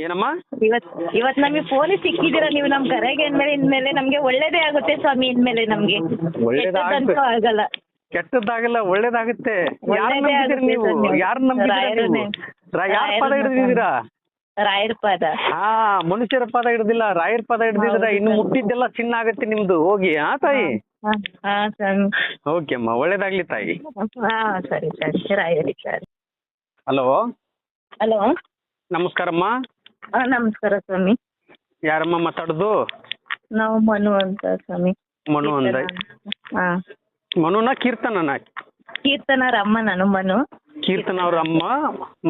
ಏನಮ್ಮ? ಇವತ್ ನಮಗೆ ಫೋನ್ ಸಿಕ್ಕಿದ್ದೀರಾ ನೀವು ನಮ್ ಕರೆಗೆ ಅಂದ್ಮೇಲೆ ಇನ್ಮೇಲೆ ನಮ್ಗೆ ಒಳ್ಳೇದೇ ಆಗುತ್ತೆ ಸ್ವಾಮಿ. ಇನ್ಮೇಲೆ ನಮ್ಗೆ ಒಳ್ಳೇದಾಗುತ್ತೆ. ಕೆಟ್ಟದಂತೂ ಆಗಲ್ಲ. ಕೆಟ್ಟದ್ದಾಗಲ್ಲ, ಒಳ್ಳೇದಾಗುತ್ತೆ. ಯಾರು ಒಳ್ಳೇದೇ ನಂಬಿದ್ದೀರಿ ಆಗುತ್ತೆ ನೀವು? ಸರ್ ನೀವು. ಯಾರು ನಂಬಿದ್ದೀರಾ ರಾಯರನ್ನೇ. ನೀವು? ಯಾರ ಪದ ಹಿಡಿದಿದ್ದೀರಾ? ರಾಯರ ಪಾದ. ಹಾ, ಮನುಷ್ಯರ ಪದ ಹಿಡ್ದಿಲ್ಲ, ರಾಯರ ಪದ ಹಿಡ್ದಿದ್ರ. ಹೌದು ಇನ್ನು ಸರ್. ಮುಟ್ಟಿದ್ದೆಲ್ಲ ಚಿನ್ನ ಆಗತ್ತೆ ನಿಮ್ದು. ಹೋಗಿ. ಹಾ ತಾಯಿ. ಹಾ ಸ್ವಾಮಿ. ಓಕೆ ಅಮ್ಮ, ಒಳ್ಳೇದಾಗ್ಲಿ ತಾಯಿ. ಹಾ ಸರಿ ಸರಿ ರಾಯರಿ ಸರಿ. ಹಲೋ, ಹಲೋ, ನಮಸ್ಕಾರಮ್ಮ. ನಮಸ್ಕಾರ ಸ್ವಾಮಿ. ಯಾರಮ್ಮ ಮಾತಾಡೋದು? ನಾವು ಮನು ಅಂತ ಸ್ವಾಮಿ. ಮನು ಅಂದ. ಹಾ, ಮನುನ ಕೀರ್ತನನ? ಕೀರ್ತನರ ಅಮ್ಮ ನಾನು ಮನು. ಕೀರ್ತನ ಅವ್ರ ಅಮ್ಮ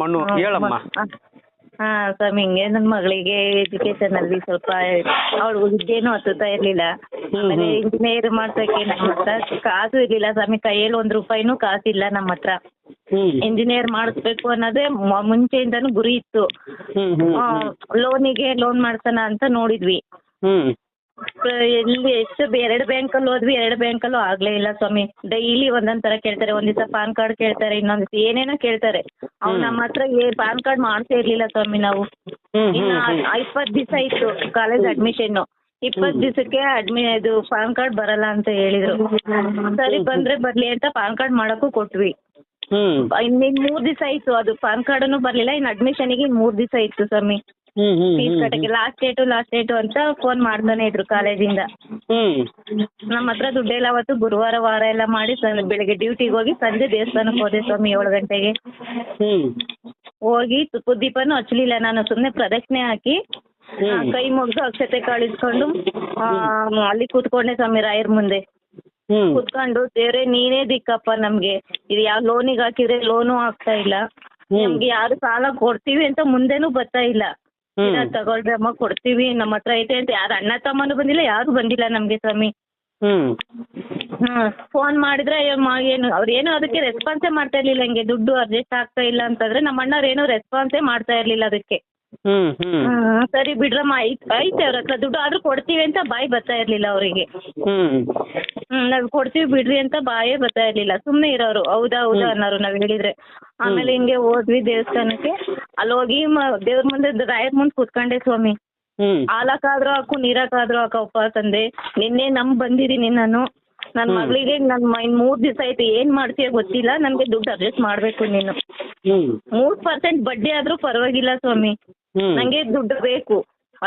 ಮನು. ಹೇಳಮ್ಮ. ಹಾ ಸ್ವಾಮಿ, ಹಿಂಗೆ ನನ್ನ ಮಗಳಿಗೆ ಎಜುಕೇಶನ್ ಅಲ್ಲಿ ಸ್ವಲ್ಪ ಅವಳು ವಿದ್ಯೆನೂ ಹತ್ತುತ್ತಾ ಇರ್ಲಿಲ್ಲ. ಆಮೇಲೆ ಇಂಜಿನಿಯರ್ ಮಾಡ್ಸಕ್ಕೆ ನಮ್ಮ ಹತ್ರ ಕಾಸು ಇರ್ಲಿಲ್ಲ ಸ್ವಾಮಿ. ಕೈಯಲ್ಲಿ ₹1 ಕಾಸಿಲ್ಲ ನಮ್ಮ ಹತ್ರ. ಇಂಜಿನಿಯರ್ ಮಾಡಿಸ್ಬೇಕು ಅನ್ನೋದೇ ಮುಂಚೆಯಿಂದಾನು ಗುರಿ ಇತ್ತು. ಲೋನ್ ಮಾಡ್ಸೋಣ ಅಂತ ನೋಡಿದ್ವಿ. ಎಲ್ಲಿ ಎಷ್ಟು 2 ಬ್ಯಾಂಕಲ್ಲಿ ಹೋದ್ವಿ, 2 ಬ್ಯಾಂಕಲ್ಲೂ ಆಗ್ಲೇ ಇಲ್ಲ ಸ್ವಾಮಿ. ಡೈಲಿ ಒಂದೊಂದ್ ತರ ಕೇಳ್ತಾರೆ. ಒಂದ್ ದಿವಸ ಪಾನ್ ಕಾರ್ಡ್ ಕೇಳ್ತಾರೆ, ಇನ್ನೊಂದ್ ದಿವಸ ಏನೇನೋ ಕೇಳ್ತಾರೆ. ಅವ್ರು ನಮ್ಮ ಹತ್ರ ಪಾನ್ ಕಾರ್ಡ್ ಮಾಡ್ಸೇ ಇರ್ಲಿಲ್ಲ ಸ್ವಾಮಿ ನಾವು. ಇನ್ನು 20 ದಿವಸ ಇತ್ತು ಕಾಲೇಜ್ ಅಡ್ಮಿಷನ್. 20 ದಿವಸಕ್ಕೆ ಇದು ಪಾನ್ ಕಾರ್ಡ್ ಬರಲ್ಲ ಅಂತ ಹೇಳಿದ್ರು. ಸರಿ ಬಂದ್ರೆ ಬರ್ಲಿ ಅಂತ ಪಾನ್ ಕಾರ್ಡ್ ಮಾಡಕ್ಕೂ ಕೊಟ್ವಿ. ಇನ್ನು 3 ದಿವಸ ಇತ್ತು, ಅದು ಪಾನ್ ಕಾರ್ಡನು ಬರ್ಲಿಲ್ಲ. ಇನ್ನು ಅಡ್ಮಿಷನ್ಗೆ 3 ದಿವಸ ಇತ್ತು ಸ್ವಾಮಿ. ಫೀಸ್ ಕಟ್ಟಕ್ಕೆ ಲಾಸ್ಟ್ ಡೇಟು ಅಂತ ಫೋನ್ ಮಾಡ್ತಾನೆ ಇದ್ರು ಕಾಲೇಜಿಂದ. ನಮ್ಮ ಹತ್ರ ದುಡ್ಡೆಲ್ಲ ಅವತ್ತು ಗುರುವಾರ ವಾರ ಎಲ್ಲ ಮಾಡಿ ಬೆಳಿಗ್ಗೆ ಡ್ಯೂಟಿಗೆ ಹೋಗಿ ಸಂಜೆ ದೇವಸ್ಥಾನಕ್ಕೆ ಹೋದೆ ಸ್ವಾಮಿ 7 ಗಂಟೆಗೆ. ಹೋಗಿ ದೀಪನೂ ಹಚ್ಚಲಿಲ್ಲ ನಾನು. ಸುಮ್ಮನೆ ಪ್ರದಕ್ಷಿಣೆ ಹಾಕಿ ಕೈ ಮುಗ್ದು ಅಕ್ಷತೆ ಕಳಿಸ್ಕೊಂಡು ಅಲ್ಲಿ ಕೂತ್ಕೊಂಡೆ ಸ್ವಾಮಿ ರಾಯರ್ ಮುಂದೆ. ಕೂತ್ಕೊಂಡು ದೇವ್ರೆ ನೀನೇ ದಿಕ್ಕಪ್ಪ ನಮ್ಗೆ. ಇದು ಯಾವ ಲೋನಿಗೆ ಹಾಕಿದ್ರೆ ಲೋನು ಆಗ್ತಾ ಇಲ್ಲ ನಮ್ಗೆ. ಯಾರು ಸಾಲ ಕೊಡ್ತೀವಿ ಅಂತ ಮುಂದೆನೂ ಬರ್ತಾ ಇಲ್ಲ. ತಗೊಳ್ರಿ ಅಮ್ಮ ಕೊಡ್ತೀವಿ ನಮ್ಮ ಹತ್ರ ಐತೆ ಅಂತ ಯಾರು ಅಣ್ಣ ತಮ್ಮನೂ ಬಂದಿಲ್ಲ, ಯಾರು ಬಂದಿಲ್ಲ ನಮ್ಗೆ ಸ್ವಾಮಿ. ಫೋನ್ ಮಾಡಿದ್ರೆ ಏನು ಅವ್ರೇನು ಅದಕ್ಕೆ ರೆಸ್ಪಾನ್ಸೇ ಮಾಡ್ತಾ ಇರ್ಲಿಲ್ಲ. ಹಂಗೆ ದುಡ್ಡು ಅಡ್ಜಸ್ಟ್ ಆಗ್ತಾ ಇಲ್ಲ ಅಂತಂದ್ರೆ ನಮ್ಮ ಅಣ್ಣವ್ರೇನು ರೆಸ್ಪಾನ್ಸೇ ಮಾಡ್ತಾ ಇರ್ಲಿಲ್ಲ ಅದಕ್ಕೆ. ಸರಿ ಬಿಡ್ರಮ್ಮ, ಐತೆ ಅವ್ರ ಹತ್ರ ದುಡ್ಡು, ಆದ್ರೂ ಕೊಡ್ತೀವಿ ಅಂತ ಬಾಯಿ ಬರ್ತಾ ಇರ್ಲಿಲ್ಲ ಅವರಿಗೆ. ನಾವ್ ಕೊಡ್ತೀವಿ ಬಿಡ್ರಿ ಅಂತ ಬಾಯೇ ಬರ್ತಾ ಇರ್ಲಿಲ್ಲ. ಸುಮ್ನೆ ಇರೋರು. ಹೌದಾ ಅನ್ನೋರು ನಾವ್ ಹೇಳಿದ್ರೆ. ಆಮೇಲೆ ಹಿಂಗೆ ಹೋದ್ವಿ ದೇವಸ್ಥಾನಕ್ಕೆ. ಅಲ್ಲಿ ಹೋಗಿ ದೇವ್ರ ಮುಂದೆ ರಾಯರ್ ಮುಂದೆ ಕೂತ್ಕೊಂಡೆ ಸ್ವಾಮಿ. ಹಾಲಕ್ಕಾದ್ರೂ ಹಾಕು, ನೀರಕ್ಕಾದ್ರೂ ಹಾಕಪ್ಪ ತಂದೆ. ನಿನ್ನೆ ಬಂದಿದೀನಿ ನಾನು. ನನ್ನ ಮಗಳಿಗೆ ಇನ್ 3 ದಿವಸ ಆಯ್ತು. ಏನ್ ಮಾಡ್ತೀಯ ಗೊತ್ತಿಲ್ಲ, ನನ್ಗೆ ದುಡ್ಡು ಅಡ್ಜಸ್ಟ್ ಮಾಡ್ಬೇಕು ನೀನು. 3% ಬಡ್ಡಿ ಆದ್ರೂ ಪರವಾಗಿಲ್ಲ ಸ್ವಾಮಿ, ನಂಗೆ ದುಡ್ಡು ಬೇಕು.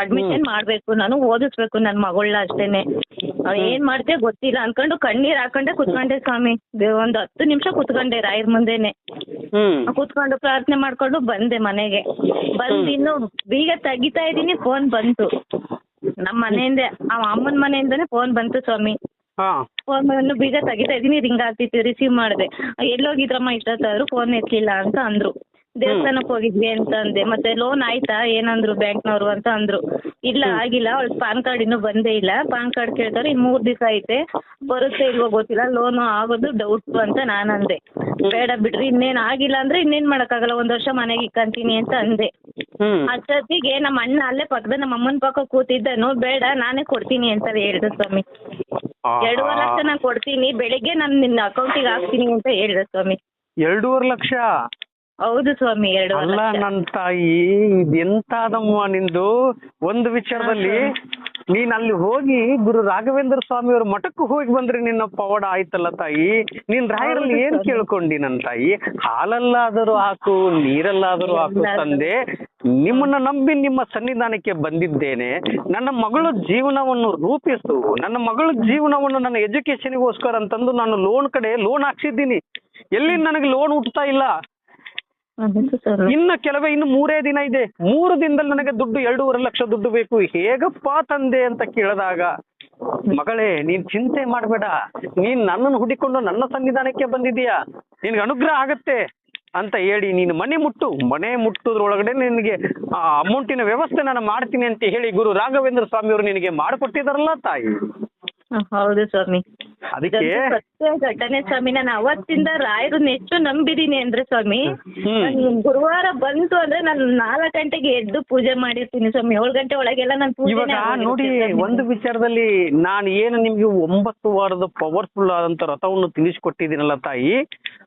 ಅಡ್ಮಿಷನ್ ಮಾಡ್ಬೇಕು, ನಾನು ಓದಿಸ್ಬೇಕು ನನ್ನ ಮಗಳನ್ನ ಅಷ್ಟೇನೆ. ಏನ್ ಮಾಡ್ತೀಯ ಗೊತ್ತಿಲ್ಲ ಅನ್ಕೊಂಡು ಕಣ್ಣೀರ್ ಹಾಕೊಂಡೆ ಕುತ್ಕೊಂಡೆ ಸ್ವಾಮಿ. ಒಂದ್ 10 ನಿಮಿಷ ಕುತ್ಕೊಂಡೆ ರಾಯರ್ ಮುಂದೆನೆ. ಕುತ್ಕೊಂಡು ಪ್ರಾರ್ಥನೆ ಮಾಡ್ಕೊಂಡು ಬಂದೆ ಮನೆಗೆ. ಬಂದು ಇನ್ನು ಬೀಗ ತೆಗಿತಾ ಇದೀನಿ, ಫೋನ್ ಬಂತು ನಮ್ಮ ಮನೆಯಿಂದ, ಅಮ್ಮನ ಮನೆಯಿಂದಾನೆ ಫೋನ್ ಬಂತು ಸ್ವಾಮಿ. ಫೋನ್ ಬೀಗ ತೆಗಿತಾ ಇದೀನಿ, ರಿಂಗ್ ಆಗ್ತಿತ್ತು. ರಿಸೀವ್ ಮಾಡಿದೆ. ಎಲ್ಲೋಗಿದ್ರಮ್ಮ ಇಷ್ಟೊತ್ತಾದ್ರು ಫೋನ್ ಎತ್ತಲಿಲ್ಲ ಅಂತ ಅಂದ್ರು. ದೇವಸ್ಥಾನಕ್ಕೆ ಹೋಗಿದ್ವಿ ಅಂತ ಅಂದೆ. ಮತ್ತೆ ಲೋನ್ ಆಯ್ತಾ ಏನಂದ್ರು ಬ್ಯಾಂಕ್ನವರು ಅಂತ ಅಂದ್ರು. ಇಲ್ಲ ಆಗಿಲ್ಲ, ಅವಳು ಪಾನ್ ಕಾರ್ಡ್ ಇನ್ನೂ ಬಂದೇ ಇಲ್ಲ. ಪಾನ್ ಕಾರ್ಡ್ ಕೇಳ್ತಾರೆ, ಇನ್ನು 3 ದಿವಸ ಐತೆ, ಬರುತ್ತೆ ಇಲ್ವೋ ಗೊತ್ತಿಲ್ಲ, ಲೋನು ಆಗೋದು ಡೌಟ್ ಅಂತ ನಾನಂದೆ. ಬೇಡ ಬಿಡ್ರಿ, ಇನ್ನೇನ್ ಆಗಿಲ್ಲ ಅಂದ್ರೆ ಇನ್ನೇನ್ ಮಾಡಕ್ಕಾಗಲ್ಲ, 1 ವರ್ಷ ಮನೆಗೆ ಇಕ್ಕಂತೀನಿ ಅಂತ ಅಂದೆ. ಅಷ್ಟೊತ್ತಿಗೆ ನಮ್ಮ ಅಣ್ಣ ಅಲ್ಲೇ ಪಕ್ಕದ ನಮ್ಮ ಅಮ್ಮನ ಪಕ್ಕ ಕೂತಿದ್ದನು. ಬೇಡ ನಾನೇ ಕೊಡ್ತೀನಿ ಅಂತ ಹೇಳಿದ್ರು ಸ್ವಾಮಿ. 2.5 ಲಕ್ಷ ನಾನು ಕೊಡ್ತೀನಿ, ಬೆಳಿಗ್ಗೆ ನಾನು ನಿನ್ನ ಅಕೌಂಟಿಗೆ ಹಾಕ್ತೀನಿ ಅಂತ ಹೇಳಿದ ಸ್ವಾಮಿ. 2.5 ಲಕ್ಷ? ಹೌದು ಸ್ವಾಮಿ, 2.5 ಅಲ್ಲ ಲಕ್ಷ. ನನ್ನ ತಾಯಿ, ಎಂತಾದಮ್ಮ ನಿಂದು. ಒಂದು ವಿಚಾರದಲ್ಲಿ ನೀನ್ ಅಲ್ಲಿ ಹೋಗಿ ಗುರು ರಾಘವೇಂದ್ರ ಸ್ವಾಮಿ ಅವ್ರ ಮಠಕ್ಕೆ ಹೋಗಿ ಬಂದ್ರೆ ನಿನ್ನ ಪವಾಡ ಆಯ್ತಲ್ಲ ತಾಯಿ. ನೀನ್ ರಾಯರಲ್ಲಿ ಏನ್ ಕೇಳ್ಕೊಂಡಿ ನನ್ನ ತಾಯಿ? ಹಾಲಲ್ಲಾದರೂ ಹಾಕು, ನೀರಲ್ಲಾದರೂ ಹಾಕು ತಂದೆ. ನಿಮ್ಮನ್ನ ನಂಬಿ ನಿಮ್ಮ ಸನ್ನಿಧಾನಕ್ಕೆ ಬಂದಿದ್ದೇನೆ. ನನ್ನ ಮಗಳ ಜೀವನವನ್ನು ರೂಪಿಸು, ನನ್ನ ಮಗಳ ಜೀವನವನ್ನು ನನ್ನ ಎಜುಕೇಶನ್ಗೋಸ್ಕರ ಅಂತಂದು ನಾನು ಲೋನ್ ಹಾಕ್ಸಿದ್ದೀನಿ. ಎಲ್ಲಿ ನನಗೆ ಲೋನ್ ಹುಟ್ಟುತ್ತಾ ಇಲ್ಲ. ಇನ್ನು 3 ದಿನ ಇದೆ. 3 ದಿನದಲ್ಲಿ ನನಗೆ ದುಡ್ಡು 2.5 ಲಕ್ಷ ದುಡ್ಡು ಬೇಕು. ಹೇಗಪ್ಪ ತಂದೆ ಅಂತ ಕೇಳಿದಾಗ, ಮಗಳೇ ನೀನ್ ಚಿಂತೆ ಮಾಡಬೇಡ, ನೀನ್ ನನ್ನನ್ನು ಹುಡಿಕೊಂಡು ನನ್ನ ಸನ್ನಿಧಾನಕ್ಕೆ ಬಂದಿದೀಯಾ, ನಿನ್ಗೆ ಅನುಗ್ರಹ ಆಗತ್ತೆ ಅಂತ ಹೇಳಿ ನೀನು ಮನೆ ಮುಟ್ಟೋದ್ರೊಳಗಡೆ ನಿನಗೆ ಅಮೌಂಟಿನ ವ್ಯವಸ್ಥೆ ನಾನು ಮಾಡ್ತೀನಿ ಅಂತ ಹೇಳಿ ಗುರು ರಾಘವೇಂದ್ರ ಸ್ವಾಮಿ ಅವರು ನಿನಗೆ ಮಾಡಿಕೊಟ್ಟಿದಾರಲ್ಲ ತಾಯಿ. ಹೌದು ಸ್ವಾಮಿ. ಅದಕ್ಕೆ ಇದಂತೂ ಸತ್ಯ ಘಟನೆ ಸ್ವಾಮಿ. ನಾನು ಅವತ್ತಿಂದ ರಾಯರನ್ನ ಎಷ್ಟು ನಂಬಿದೀನಿ ಅಂದ್ರೆ ಸ್ವಾಮಿ, ನಾನು ಗುರುವಾರ ಬಂತು ಅಂದ್ರೆ ನಾನು 4 ಗಂಟೆಗೆ ಎದ್ದು ಪೂಜೆ ಮಾಡಿರ್ತೀನಿ ಸ್ವಾಮಿ. 7 ಗಂಟೆ ಒಳಗೆಲ್ಲ ನಾನು ಪೂಜೆ ಇವಾಗ ನೋಡಿ, ಒಂದು ವಿಚಾರದಲ್ಲಿ ನಾನು ಏನು ನಿಮ್ಗೆ 9 ವಾರದ ಪವರ್ಫುಲ್ ಆದಂತ ವ್ರತವನ್ನು ತಿಳಿಸ್ಕೊಟ್ಟಿದ್ದೀನಲ್ಲ ತಾಯಿ,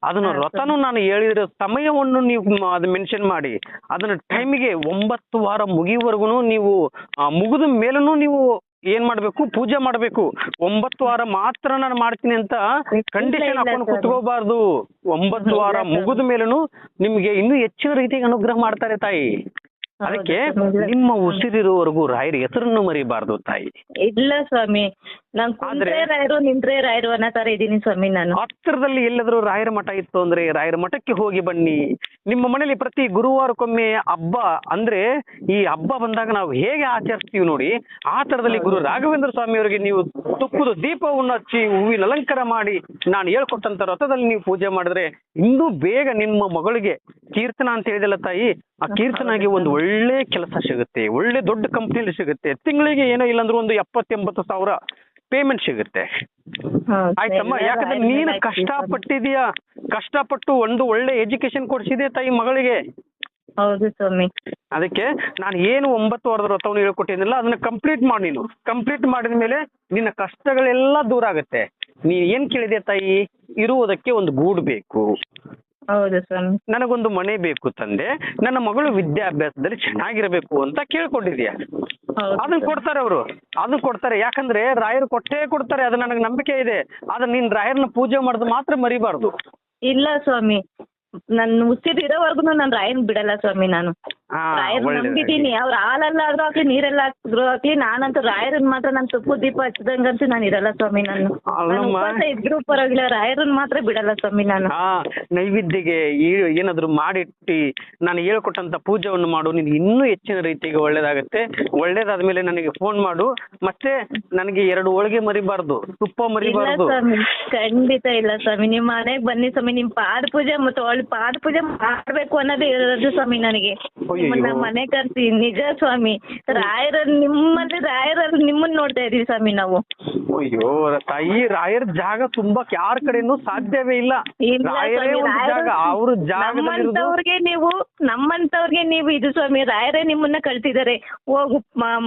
ಅದನ್ನ ವ್ರತನು ನಾನು ಹೇಳಿರೋ ಸಮಯವನ್ನು ನೀವು ಅದು ಮೆನ್ಷನ್ ಮಾಡಿ, ಅದನ್ನ ಟೈಮಿಗೆ 9 ವಾರ ಮುಗಿಯುವವರೆಗೂ ನೀವು ಮುಗಿದ ಮೇಲೂ ನೀವು ಏನ್ ಮಾಡ್ಬೇಕು, ಪೂಜೆ ಮಾಡ್ಬೇಕು. 9 ವಾರ ಮಾತ್ರ ನಾನು ಮಾಡ್ತೀನಿ ಅಂತ ಕಂಡೀಷನ್ ಹಾಕೊಂಡು ಕುತ್ಕೋಬಾರ್ದು. 9 ವಾರ ಮುಗಿದ ಮೇಲೂ ನಿಮ್ಗೆ ಇನ್ನೂ ಹೆಚ್ಚಿನ ರೀತಿಗೆ ಅನುಗ್ರಹ ಮಾಡ್ತಾರೆ ತಾಯಿ. ಅದಕ್ಕೆ ನಿಮ್ಮ ಉಸಿರಿರುವವರೆಗೂ ರಾಯರ ಹೆಸರನ್ನು ಮರಿಬಾರ್ದು ತಾಯಿ. ಇಲ್ಲ ಸ್ವಾಮಿ, ನಾನು ಕುಂತ್ರೆ ರಾಯರು ನಿಂತ್ರೆ ರಾಯರು ಅನ್ನೋ ತರ ಇದ್ದೀನಿ ಸ್ವಾಮಿ. ನಾನು ಹತ್ತಿರದಲ್ಲಿ ಎಲ್ಲಾದ್ರೂ ರಾಯರ ಮಠ ಇತ್ತು ಅಂದ್ರೆ ರಾಯರ ಮಠಕ್ಕೆ ಹೋಗಿ ಬನ್ನಿ. ನಿಮ್ಮ ಮನೇಲಿ ಪ್ರತಿ ಗುರುವಾರಕ್ಕೊಮ್ಮೆ ಹಬ್ಬ ಅಂದ್ರೆ, ಈ ಹಬ್ಬ ಬಂದಾಗ ನಾವು ಹೇಗೆ ಆಚರಿಸ್ತೀವಿ ನೋಡಿ, ಆ ತರದಲ್ಲಿ ಗುರು ರಾಘವೇಂದ್ರ ಸ್ವಾಮಿ ಅವರಿಗೆ ನೀವು ತುಪ್ಪದ ದೀಪವನ್ನು ಹಚ್ಚಿ ಹೂವಿನ ಅಲಂಕಾರ ಮಾಡಿ ನಾನು ಹೇಳ್ಕೊಟ್ಟಂತ ವ್ರತದಲ್ಲಿ ನೀವು ಪೂಜೆ ಮಾಡಿದ್ರೆ ಇನ್ನೂ ಬೇಗ ನಿಮ್ಮ ಮಗಳಿಗೆ ಕೀರ್ತನ ಅಂತ ಹೇಳಿದಲ್ಲ ತಾಯಿ, ಆ ಕೀರ್ತನಾಗಿ ಒಂದು ಒಳ್ಳೆ ಕೆಲಸ ಸಿಗುತ್ತೆ, ಒಳ್ಳೆ ದೊಡ್ಡ ಕಂಪ್ನಿಲಿ ಸಿಗುತ್ತೆ. ತಿಂಗಳಿಗೆ ಏನೋ ಇಲ್ಲಾಂದ್ರೆ ಒಂದು 70-80 ಸಾವಿರ ಪೇಮೆಂಟ್ ಸಿಗುತ್ತೆ. ಆಯ್ತಮ್ಮ, ಯಾಕಂದ್ರೆ ನೀನು ಕಷ್ಟಪಟ್ಟಿದೀಯಾ, ಕಷ್ಟಪಟ್ಟು ಒಂದು ಒಳ್ಳೆ ಎಜುಕೇಶನ್ ಕೊಡ್ಸಿದೆ ತಾಯಿ ಮಗಳಿಗೆ. ಹೌದು ಸ್ವಾಮಿ. ಅದಕ್ಕೆ ನಾನು ಏನು 9 ವಾರದ ವ್ರತವನ್ನು ಹೇಳ್ಕೊಟ್ಟಿದ್ದಿಲ್ಲ ಅದನ್ನ ಕಂಪ್ಲೀಟ್ ಮಾಡಿ. ನೀನು ಕಂಪ್ಲೀಟ್ ಮಾಡಿದ ಮೇಲೆ ನಿನ್ನ ಕಷ್ಟಗಳೆಲ್ಲ ದೂರ ಆಗುತ್ತೆ. ನೀನ್ ಏನ್ ಕೇಳಿದೆ ತಾಯಿ, ಇರುವುದಕ್ಕೆ ಒಂದು ಗೂಡು ಬೇಕು, ಹೌದು ಸ್ವಾಮಿ, ನನಗೊಂದು ಮನೆ ಬೇಕು ತಂದೆ, ನನ್ನ ಮಗಳು ವಿದ್ಯಾಭ್ಯಾಸದಲ್ಲಿ ಚೆನ್ನಾಗಿರ್ಬೇಕು ಅಂತ ಕೇಳ್ಕೊಂಡಿದ್ಯಾ. ಅದನ್ನ ಕೊಡ್ತಾರೆ ಅವರು, ಅದನ್ನ ಕೊಡ್ತಾರೆ. ಯಾಕಂದ್ರೆ ರಾಯರು ಕೊಟ್ಟೇ ಕೊಡ್ತಾರೆ, ಅದು ನನಗೆ ನಂಬಿಕೆ ಇದೆ. ಆದ್ರೆ ನೀನ್ ರಾಯರ್ನ ಪೂಜೆ ಮಾಡೋದು ಮಾತ್ರ ಮರಿಬಾರ್ದು. ಇಲ್ಲ ಸ್ವಾಮಿ, ನನ್ನ ಉಸಿರಿರೋವರೆಗೂ ನಾನು ರಾಯನ್ ಬಿಡಲ್ಲ ಸ್ವಾಮಿ. ನಾನು ರಾಯರ್ ನಂಬಿದೀನಿ. ಅವ್ರ ಹಾಲಲ್ಲಾದ್ರೂ ಆಗ್ಲಿ ನೀರೆಲ್ಲ ಹಾಕಿದ್ರು ಆಗ್ಲಿ, ನಾನಂತೂ ರಾಯರನ್ ಮಾತ್ರ ನಾನು ತುಪ್ಪದ ದೀಪ ಹಚ್ಚದಂಗಂತೂ ನಾನು ಇರಲ್ಲ ಸ್ವಾಮಿ. ನಾನು ಉಪವಾಸ ಇದ್ರು ಪರವಾಗಿಲ್ಲ, ರಾಯರನ್ ಮಾತ್ರ ಬಿಡಲ್ಲ ಸ್ವಾಮಿ ನಾನು. ನೈವೇದ್ಯಗೆ ಏನಾದ್ರು ಮಾಡಿಟ್ಟಿ ನಾನು ಹೇಳ್ಕೊಟ್ಟಂತ ಪೂಜೆಯನ್ನು ಮಾಡು, ನಿನ್ಗೆ ಇನ್ನೂ ಹೆಚ್ಚಿನ ರೀತಿಗೆ ಒಳ್ಳೇದಾಗತ್ತೆ. ಒಳ್ಳೇದಾದ್ಮೇಲೆ ನನಗೆ ಫೋನ್ ಮಾಡು. ಮತ್ತೆ ನನಗೆ 2 ಹೋಳಿಗೆ ಮರಿಬಾರ್ದು, ತುಪ್ಪ ಮರಿಬಾರ್ದು. ಖಂಡಿತ ಇಲ್ಲ ಸ್ವಾಮಿ. ನಿಮ್ ಮನೆಗ್ ಬನ್ನಿ ಸ್ವಾಮಿ, ನಿಮ್ ಪಾದ ಪೂಜೆ ಮತ್ತೆ ಪಾದ ಪೂಜೆ ಮಾಡ್ಬೇಕು ಅನ್ನೋದೇ ಇರೋದು ಸ್ವಾಮಿ ನನಗೆ. ನಿಮ್ಮನ್ನ ಮನೆ ಕರ್ಸಿ, ನಿಜ ಸ್ವಾಮಿ. ರಾಯರಲ್ಲಿ ನಿಮ್ಮನ್ನ ನೋಡ್ತಾ ಇದೀವಿ ಸ್ವಾಮಿ ನಾವು. ಅಯ್ಯೋ ತಾಯಿ, ರಾಯರ ಜಾಗ ತುಂಬಾ ಯಾರ ಕಡೆನೂ ಸಾಧ್ಯವೇ ಇಲ್ಲ. ಅವ್ರ ನಮ್ಮಂತವ್ರಿಗೆ ನೀವು ಇದು ಸ್ವಾಮಿ, ರಾಯರೇ ನಿಮ್ಮನ್ನ ಕಳ್ಸಿದಾರೆ. ಹೋಗು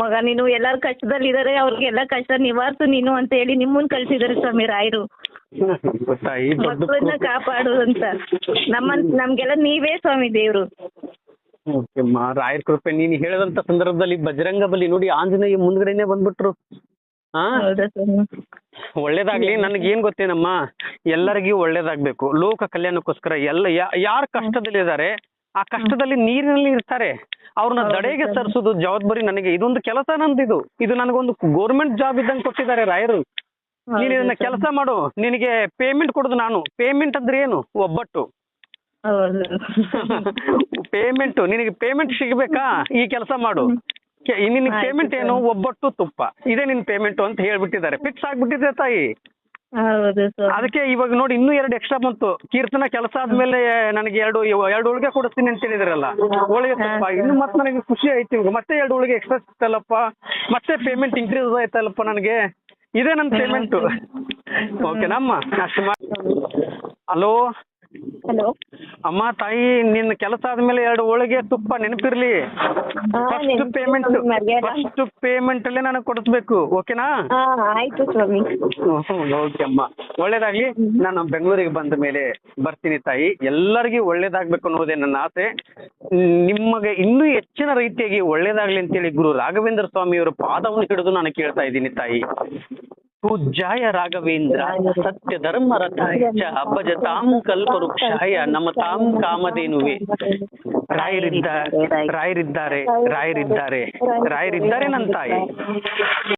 ಮಗ, ನೀನು ಎಲ್ಲಾರು ಕಷ್ಟದಲ್ಲಿದ್ದಾರೆ, ಅವ್ರಿಗೆಲ್ಲ ಕಷ್ಟ ನಿವಾರಿಸು ನೀನು ಅಂತ ಹೇಳಿ ನಿಮ್ಮನ್ನ ಕಳ್ಸಿದಾರೆ ಸ್ವಾಮಿ ರಾಯರು. ಮಕ್ಕಳನ್ನ ಕಾಪಾಡು ಅಂತ. ನಮ್ಗೆಲ್ಲ ನೀವೇ ಸ್ವಾಮಿ ದೇವ್ರು. ರಾಯರ ಕೃಪೆ. ನೀನು ಹೇಳಿದಂತ ಸಂದರ್ಭದಲ್ಲಿ ಬಜರಂಗ ಬಲಿ ನೋಡಿ, ಆಂಜನೇಯ ಮುಂದ್ಗಡೆನೆ ಬಂದ್ಬಿಟ್ರು. ಒಳ್ಳೇದಾಗ್ಲಿ. ನನಗೇನ್ ಗೊತ್ತೇನಮ್ಮ, ಎಲ್ಲರಿಗೂ ಒಳ್ಳೇದಾಗ್ಬೇಕು, ಲೋಕ ಕಲ್ಯಾಣಕ್ಕೋಸ್ಕರ ಯಾರು ಕಷ್ಟದಲ್ಲಿದ್ದಾರೆ ಆ ಕಷ್ಟದಲ್ಲಿ ನೀರಿನಲ್ಲಿ ಇರ್ತಾರೆ, ಅವ್ರನ್ನ ದಡೆಗೆ ಸರಿಸೋದು ಜವಾಬ್ದಾರಿ ನನಗೆ. ಇದೊಂದು ಕೆಲಸ ನಂದಿದು. ಇದು ನನಗೊಂದು ಗೌರ್ಮೆಂಟ್ ಜಾಬ್ ಇದ್ದಂಗೆ ಕೊಟ್ಟಿದ್ದಾರೆ ರಾಯರು. ನೀನು ಇದನ್ನ ಕೆಲಸ ಮಾಡು, ನಿನಗೆ ಪೇಮೆಂಟ್ ಕೊಡುದು ನಾನು. ಪೇಮೆಂಟ್ ಅಂದ್ರೆ ಏನು? ಒಬ್ಬಟ್ಟು. ಪೇಮೆಂಟ್, ನಿನಗೆ ಪೇಮೆಂಟ್ ಸಿಗ್ಬೇಕಾ, ಈ ಕೆಲಸ ಮಾಡು. ನಿನಗೆ ಪೇಮೆಂಟ್ ಏನು? ಒಬ್ಬಟ್ಟು ತುಪ್ಪ, ಇದೇ ನಿನ್ ಪೇಮೆಂಟ್ ಅಂತ ಹೇಳ್ಬಿಟ್ಟಿದ್ದಾರೆ. ಫಿಕ್ಸ್ ಆಗ್ಬಿಟ್ಟಿದೆ ತಾಯಿ. ಅದಕ್ಕೆ ಇವಾಗ ನೋಡಿ, ಇನ್ನೂ 2 ಎಕ್ಸ್ಟ್ರಾ ಬಂತು. ಕೀರ್ತನ ಕೆಲಸ ಆದ್ಮೇಲೆ ನನಗೆ 2 ಹೋಳಿಗೆ ಕೊಡಿಸ್ತೀನಿ ಅಂತ ಹೇಳಿದ್ರಲ್ಲ, ಹೋಳಿಗೆ ತುಪ್ಪ. ಇನ್ನು ಮತ್ತೆ ನನಗೆ ಖುಷಿ ಆಯ್ತು. ಇವಾಗ ಮತ್ತೆ 2 ಹೋಳಿಗೆ ಎಕ್ಸ್ಟ್ರಾ ಸಿಗ್ತಲ್ಲಪ್ಪ, ಮತ್ತೆ ಪೇಮೆಂಟ್ ಇನ್ಕ್ರೀಸ್ ಆಯ್ತಲ್ಲಪ್ಪ ನನಗೆ. ಇದೇ ನನ್ನ ಪೇಮೆಂಟ್. ಓಕೆನಮ್ಮ, ಅಷ್ಟು ಮಾಡಿ. ಹಲೋ ಅಮ್ಮ, ತಾಯಿ, ನಿನ್ನ ಕೆಲಸ ಆದ್ಮೇಲೆ 2 ಹೋಳಿಗೆ ತುಪ್ಪ ನೆನಪಿರ್ಲಿ. ಫಸ್ಟ್ ಪೇಮೆಂಟ್ ಅಲ್ಲೇ ನನಗೆ ಕೊಡಿಸ್ಬೇಕು. ಓಕೆನಾ? ಆಯ್ತು ಸ್ವಾಮಿ. ಓಕೆ ಅಮ್ಮ, ಒಳ್ಳೇದಾಗ್ಲಿ. ನಾನು ಬೆಂಗಳೂರಿಗೆ ಬಂದ ಮೇಲೆ ಬರ್ತೀನಿ ತಾಯಿ. ಎಲ್ಲರಿಗೂ ಒಳ್ಳೇದಾಗ್ಬೇಕು ಅನ್ನೋದೇ ನನ್ನ ಆಸೆ. ನಿಮಗೆ ಇನ್ನೂ ಹೆಚ್ಚಿನ ರೀತಿಯಾಗಿ ಒಳ್ಳೇದಾಗ್ಲಿ ಅಂತೇಳಿ ಗುರು ರಾಘವೇಂದ್ರ ಸ್ವಾಮಿಯವರ ಪಾದವನ್ನು ಹಿಡಿದು ನಾನು ಕೇಳ್ತಾ ಇದ್ದೀನಿ ತಾಯಿ. ಪೂಜ್ಯಾಯ ರಾಘವೇಂದ್ರ ಸತ್ಯ ಧರ್ಮ ರಥಾಯ ಭಜತಾಂ ಕಲ್ಪವೃಕ್ಷಾಯ ನಮತಾಂ ಕಾಮಧೇನುವೆ. ರಾಯರಿದ್ದಾರೆ ನನ್ನ ತಾಯಿ.